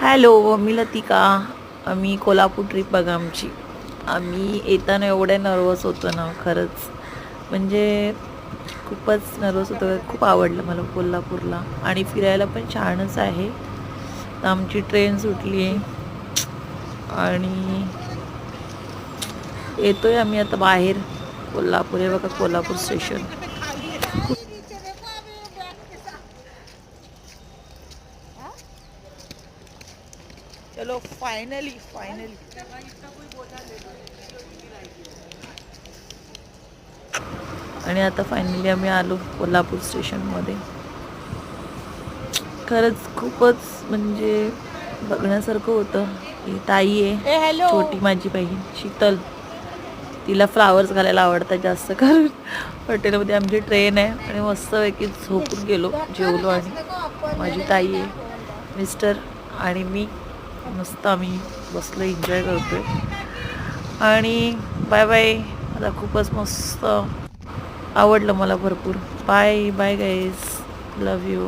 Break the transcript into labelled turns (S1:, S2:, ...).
S1: Hello, मी लतिका. आम्ही Kolhapur trip बघा आमची. आम्ही येताना एवढ्या नर्वस होतो ना, खरंच. म्हणजे खूपच नर्वस होतो. खूप आवडलं मला कोल्हापूरला आणि फिरायला पण छानच आहे. तर आमची ट्रेन सुटली आहे आणि येतोय आम्ही आता बाहेर. कोल्हापूर आहे बघा, कोल्हापूर स्टेशन. चलो फायनली फायनली आणि आता फायनली आम्ही आलो कोल्हापूर स्टेशनमध्ये. खरंच खूपच म्हणजे बघण्यासारखं होतं. ही ताई आहे, छोटी माझी बहीण शीतल. तिला फ्लावर्स घालायला आवडतात जास्त करून. हॉटेलमध्ये आमची ट्रेन आहे आणि मस्तपैकी झोपून गेलो, जेवलो आणि माझी ताई आहे, मिस्टर आणि मी मस्त आम्ही बसलो, एन्जॉय करतोय. आणि बाय बाय. मला खूपच मस्त आवडलं, मला भरपूर. Bye bye guys, love you.